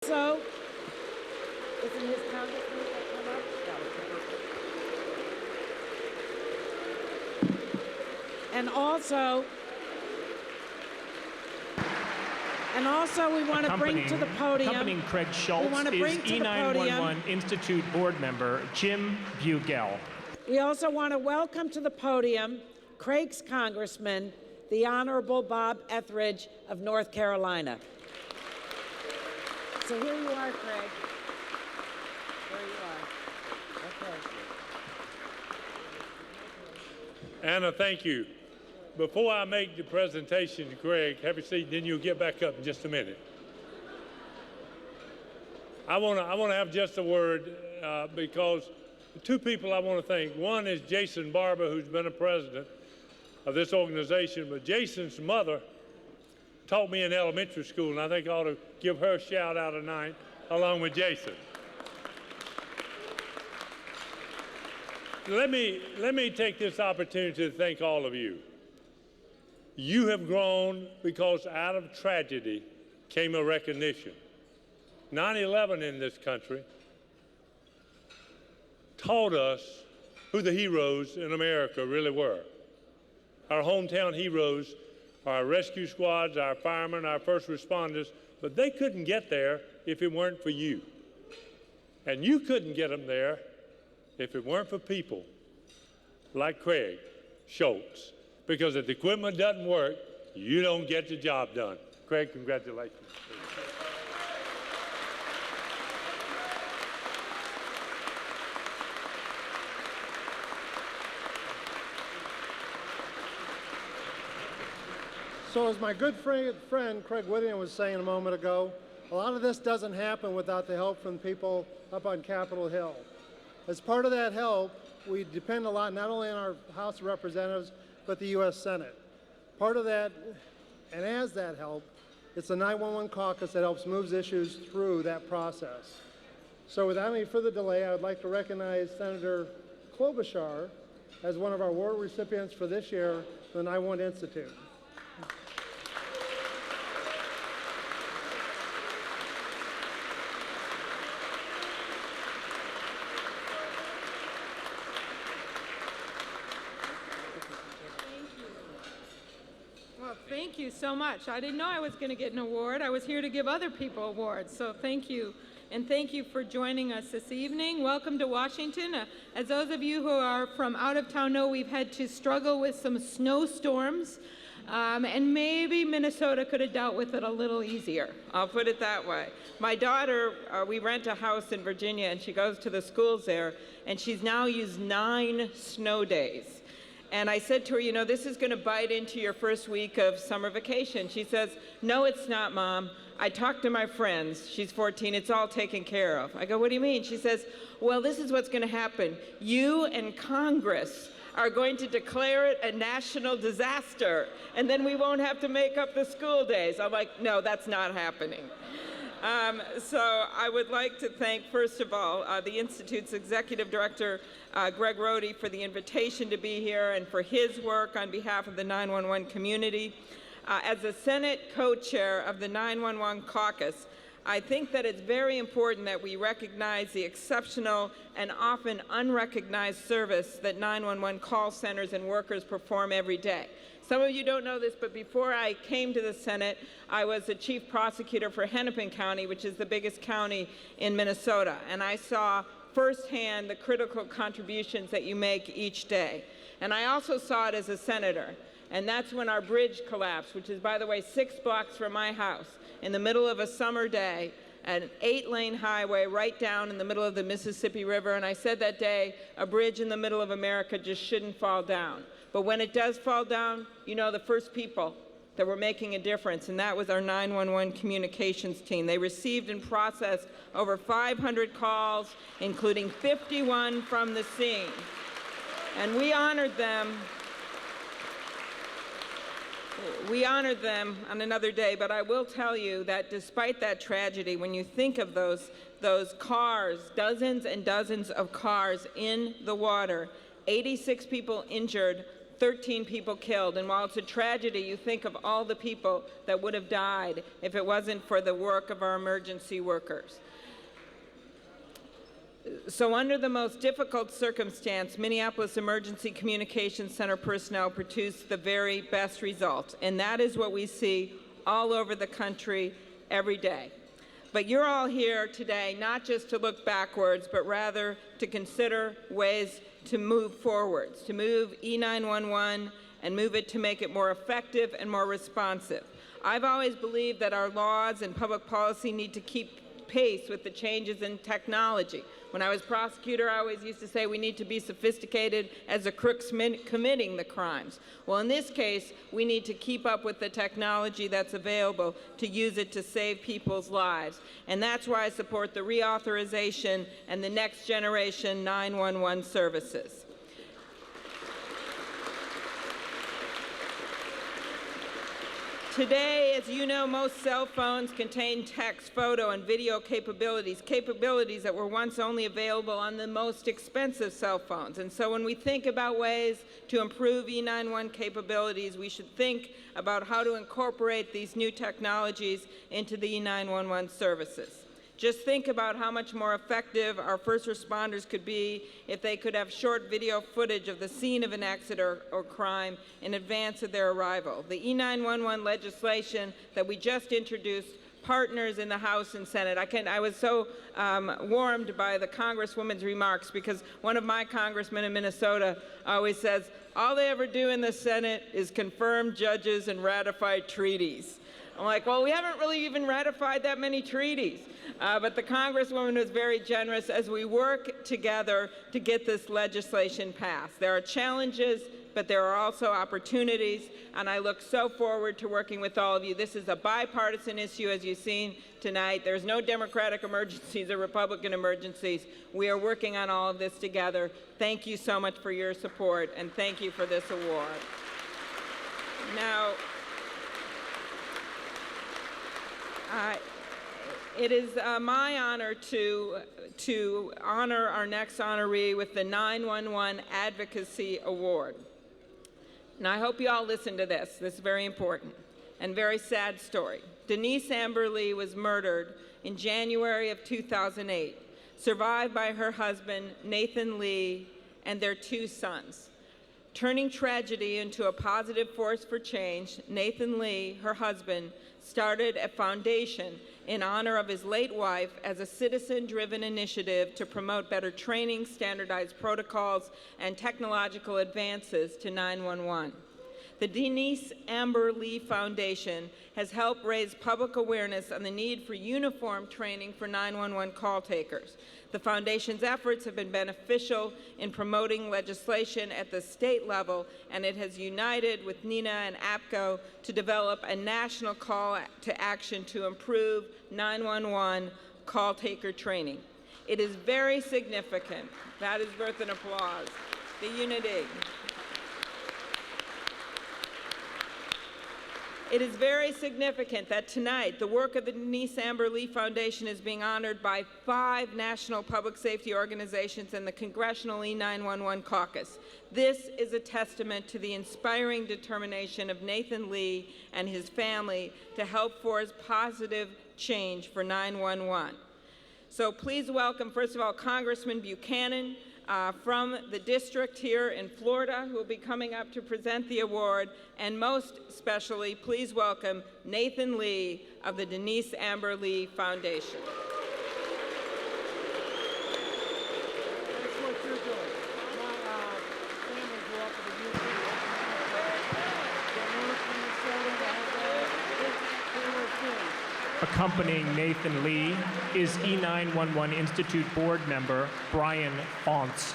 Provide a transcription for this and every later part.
So, isn't his congressman that come up? No. And also we want to bring to the podium. Accompanying Craig Schultz is E9-1-1 Institute board member Jim Bugel. We also want to welcome to the podium Craig's congressman, the Honorable Bob Etheridge of North Carolina. So here you are, Craig. There you are. Okay. Anna, thank you. Before I make the presentation to Craig, have a seat, then you'll get back up in just a minute. I want to have just a word because the two people I want to thank. One is Jason Barber, who's been a president of this organization, but Jason's mother taught me in elementary school, and I think I ought to give her a shout out tonight, along with Jason. Let me take this opportunity to thank all of you. You have grown because out of tragedy came a recognition. 9/11 in this country taught us who the heroes in America really were. Our hometown heroes are our rescue squads, our firemen, our first responders, but they couldn't get there if it weren't for you. And you couldn't get them there if it weren't for people like Craig Schultz. Because if the equipment doesn't work, you don't get the job done. Craig, congratulations. So as my good friend Craig Whittier was saying a moment ago, a lot of this doesn't happen without the help from people up on Capitol Hill. As part of that help, we depend a lot not only on our House of Representatives, but the U.S. Senate. Part of that, and as that help, it's the 911 caucus that helps move issues through that process. So without any further delay, I would like to recognize Senator Klobuchar as one of our award recipients for this year from the 911 Institute. Thank you so much. I didn't know I was going to get an award. I was here to give other people awards, so thank you. And thank you for joining us this evening. Welcome to Washington. As those of you who are from out of town know, we've had to struggle with some snowstorms, and maybe Minnesota could have dealt with it a little easier. I'll put it that way. My daughter, we rent a house in Virginia, and she goes to the schools there, and she's now used 9 snow days. And I said to her, you know, this is going to bite into your first week of summer vacation. She says, no, it's not, Mom. I talked to my friends. She's 14. It's all taken care of. I go, what do you mean? She says, well, this is what's going to happen. You and Congress are going to declare it a national disaster, and then we won't have to make up the school days. I'm like, no, that's not happening. So I would like to thank, first of all, the Institute's Executive Director, Greg Rohde, for the invitation to be here and for his work on behalf of the 911 community. As the Senate co-chair of the 911 caucus, I think that it's very important that we recognize the exceptional and often unrecognized service that 911 call centers and workers perform every day. Some of you don't know this, but before I came to the Senate, I was the chief prosecutor for Hennepin County, which is the biggest county in Minnesota, and I saw firsthand the critical contributions that you make each day. And I also saw it as a senator, and that's when our bridge collapsed, which is, by the way, 6 blocks from my house, in the middle of a summer day, an 8-lane highway right down in the middle of the Mississippi River. And I said that day, a bridge in the middle of America just shouldn't fall down. But when it does fall down, you know the first people that were making a difference, and that was our 911 communications team. They received and processed over 500 calls, including 51 from the scene. And we honored them. We honored them on another day, but I will tell you that despite that tragedy, when you think of those cars, dozens and dozens of cars in the water, 86 people injured, 13 people killed. And while it's a tragedy, you think of all the people that would have died if it wasn't for the work of our emergency workers. So under the most difficult circumstance, Minneapolis Emergency Communications Center personnel produced the very best results. And that is what we see all over the country every day. But you're all here today not just to look backwards, but rather to consider ways to move forwards, to move E9-1-1 and move it to make it more effective and more responsive. I've always believed that our laws and public policy need to keep pace with the changes in technology. When I was prosecutor, I always used to say we need to be sophisticated as the crooks committing the crimes. Well, in this case, we need to keep up with the technology that's available to use it to save people's lives. And that's why I support the reauthorization and the next generation 911 services. Today, as you know, most cell phones contain text, photo, and video capabilities that were once only available on the most expensive cell phones. And so when we think about ways to improve E9-1 capabilities, we should think about how to incorporate these new technologies into the E9-1-1 services. Just think about how much more effective our first responders could be if they could have short video footage of the scene of an accident or crime in advance of their arrival. The E9-1-1 legislation that we just introduced partners in the House and Senate. I was so warmed by the Congresswoman's remarks because one of my congressmen in Minnesota always says, all they ever do in the Senate is confirm judges and ratify treaties. I'm like, well, we haven't really even ratified that many treaties. But the Congresswoman was very generous as we work together to get this legislation passed. There are challenges, but there are also opportunities, and I look so forward to working with all of you. This is a bipartisan issue, as you've seen tonight. There's no Democratic emergencies or Republican emergencies. We are working on all of this together. Thank you so much for your support, and thank you for this award. Now, it is my honor to honor our next honoree with the 911 Advocacy Award. And I hope you all listen to this. This is very important and very sad story. Denise Amber Lee was murdered in January of 2008, survived by her husband, Nathan Lee, and their 2 sons. Turning tragedy into a positive force for change, Nathan Lee, her husband, started a foundation in honor of his late wife as a citizen-driven initiative to promote better training, standardized protocols, and technological advances to 911. The Denise Amber Lee Foundation has helped raise public awareness on the need for uniform training for 911 call takers. The Foundation's efforts have been beneficial in promoting legislation at the state level, and it has united with NINA and APCO to develop a national call to action to improve 911 call taker training. It is very significant. That is worth an applause. The unity. It is very significant that tonight the work of the Denise Amber Lee Foundation is being honored by 5 national public safety organizations and the Congressional E9-1-1 Caucus. This is a testament to the inspiring determination of Nathan Lee and his family to help force positive change for 911. So please welcome, first of all, Congressman Buchanan, from the district here in Florida, who will be coming up to present the award, and most especially, please welcome Nathan Lee of the Denise Amber Lee Foundation. That's what you're doing. My family grew up in the UK. Accompanying Nathan Lee is E9-1-1 Institute board member Brian Faunce.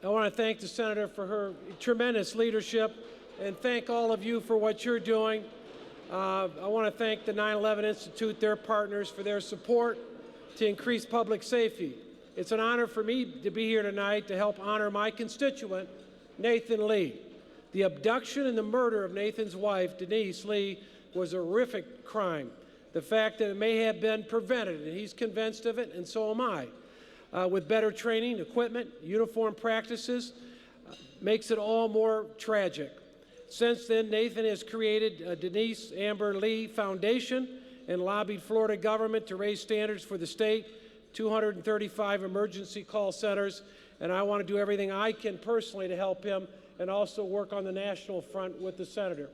I want to thank the Senator for her tremendous leadership and thank all of you for what you're doing. I want to thank the 9/11 Institute, their partners, for their support to increase public safety. It's an honor for me to be here tonight to help honor my constituent, Nathan Lee. The abduction and the murder of Nathan's wife, Denise Lee, was a horrific crime. The fact that it may have been prevented, and he's convinced of it, and so am I. with better training, equipment, uniform practices, makes it all more tragic. Since then, Nathan has created Denise Amber Lee Foundation and lobbied Florida government to raise standards for the state, 235 emergency call centers, and I want to do everything I can personally to help him and also work on the national front with the senator.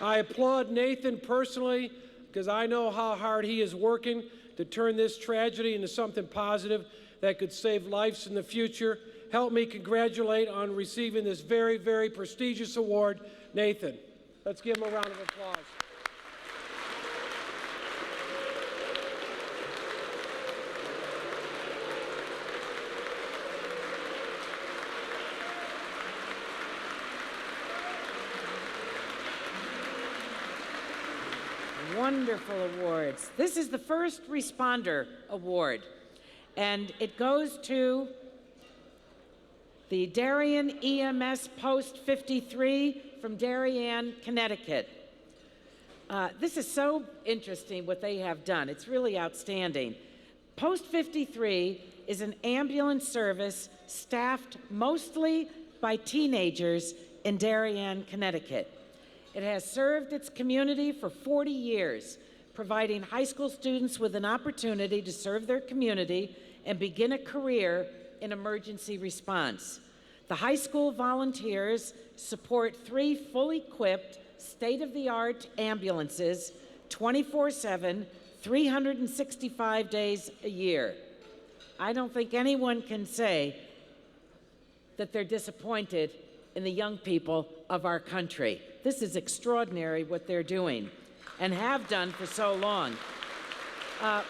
I applaud Nathan personally because I know how hard he is working to turn this tragedy into something positive that could save lives in the future. Help me congratulate on receiving this very, very prestigious award, Nathan. Let's give him a round of applause. Wonderful awards. This is the First Responder Award, and it goes to the Darien EMS Post 53 from Darien, Connecticut. This is so interesting what they have done. It's really outstanding. Post 53 is an ambulance service staffed mostly by teenagers in Darien, Connecticut. It has served its community for 40 years, providing high school students with an opportunity to serve their community and begin a career in emergency response. The high school volunteers support 3 fully equipped, state-of-the-art ambulances 24/7, 365 days a year. I don't think anyone can say that they're disappointed in the young people of our country. This is extraordinary what they're doing and have done for so long.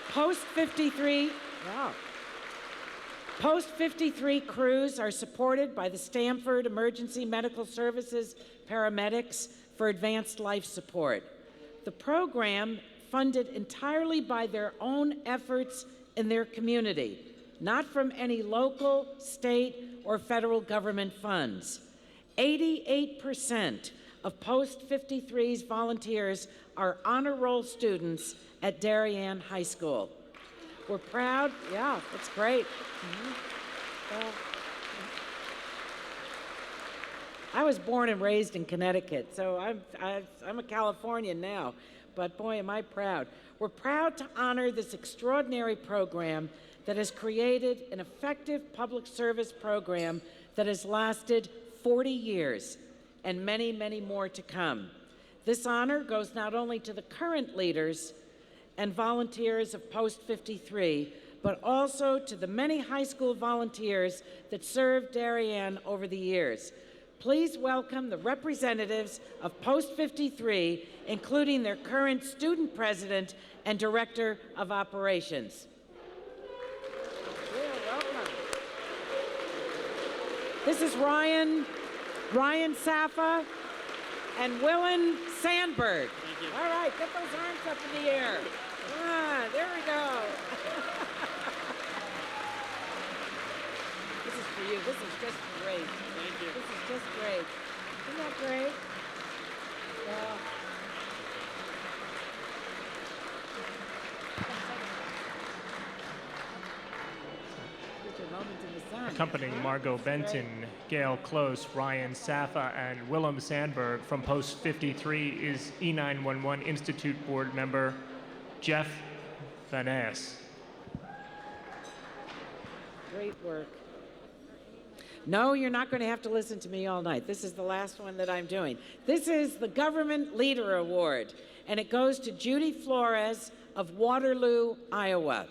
Post 53 crews are supported by the Stanford Emergency Medical Services paramedics for advanced life support. The program, funded entirely by their own efforts in their community, not from any local, state, or federal government funds. 88% of Post 53's volunteers are honor roll students at Darien High School. We're proud. Yeah, that's great. I was born and raised in Connecticut, so I'm a Californian now, but boy, am I proud. We're proud to honor this extraordinary program that has created an effective public service program that has lasted 40 years and many, many more to come. This honor goes not only to the current leaders and volunteers of Post 53, but also to the many high school volunteers that served Darien over the years. Please welcome the representatives of Post 53, including their current student president and director of operations. Yeah, welcome. This is Ryan Saffa and Willen Sandberg. All right, get those arms up in the air. Ah, there we go. This is for you. This is just great. Thank you. This is just great. Isn't that great? Yeah. Accompanying Margot Benton, Gail Close, Ryan Saffa, and Willem Sandberg from Post 53 is E9-1-1 Institute Board member Jeff Van Ness. Great work. No, you're not going to have to listen to me all night. This is the last one that I'm doing. This is the Government Leader Award, and it goes to Judy Flores of Waterloo, Iowa.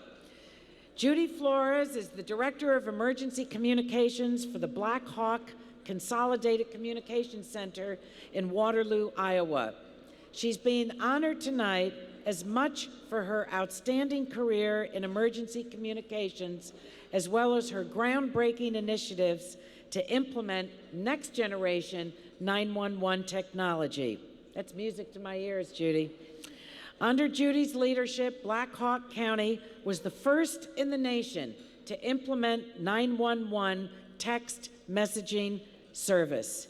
Judy Flores is the Director of Emergency Communications for the Black Hawk Consolidated Communications Center in Waterloo, Iowa. She's being honored tonight as much for her outstanding career in emergency communications, as well as her groundbreaking initiatives to implement next-generation 911 technology. That's music to my ears, Judy. Under Judy's leadership, Black Hawk County was the first in the nation to implement 911 text messaging service.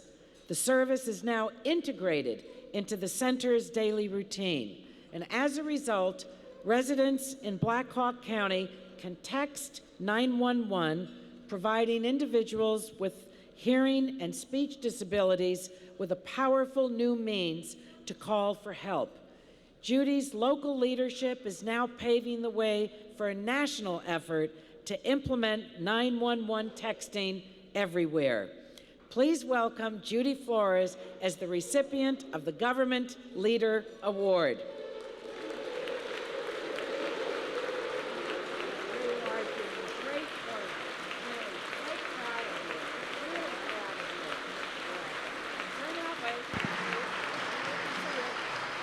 The service is now integrated into the center's daily routine, and as a result, residents in Black Hawk County can text 911, providing individuals with hearing and speech disabilities with a powerful new means to call for help. Judy's local leadership is now paving the way for a national effort to implement 911 texting everywhere. Please welcome Judy Flores as the recipient of the Government Leader Award.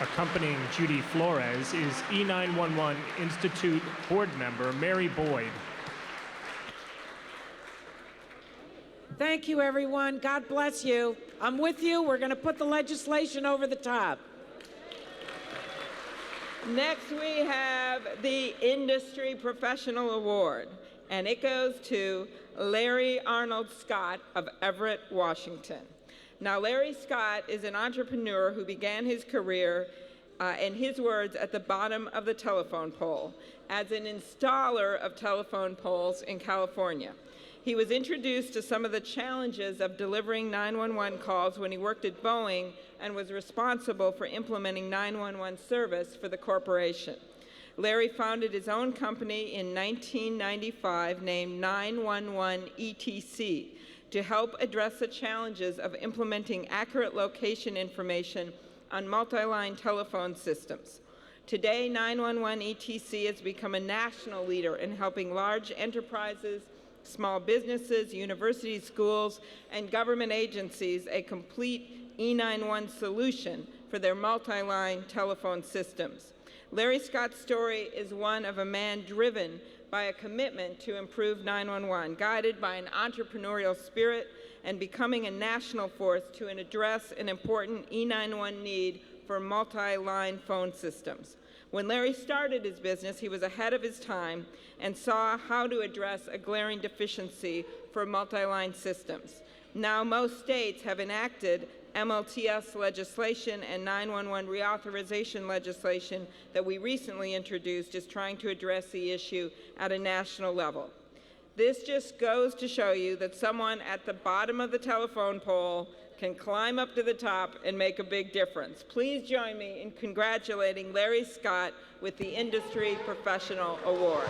Accompanying Judy Flores is E9-1-1 Institute board member Mary Boyd. Thank you, everyone. God bless you. I'm with you. We're going to put the legislation over the top. Next, we have the Industry Professional Award, and it goes to Larry Arnold Scott of Everett, Washington. Now, Larry Scott is an entrepreneur who began his career, in his words, at the bottom of the telephone pole, as an installer of telephone poles in California. He was introduced to some of the challenges of delivering 911 calls when he worked at Boeing and was responsible for implementing 911 service for the corporation. Larry founded his own company in 1995 named 911 ETC to help address the challenges of implementing accurate location information on multi-line telephone systems. Today, 911 ETC has become a national leader in helping large enterprises, small businesses, universities, schools, and government agencies a complete E9-1 solution for their multi-line telephone systems. Larry Scott's story is one of a man driven by a commitment to improve 911, guided by an entrepreneurial spirit and becoming a national force to address an important E911 need for multi-line phone systems. When Larry started his business, he was ahead of his time and saw how to address a glaring deficiency for multi-line systems. Now, most states have enacted MLTS legislation, and 911 reauthorization legislation that we recently introduced is trying to address the issue at a national level. This just goes to show you that someone at the bottom of the telephone pole can climb up to the top and make a big difference. Please join me in congratulating Larry Scott with the Industry Professional Award.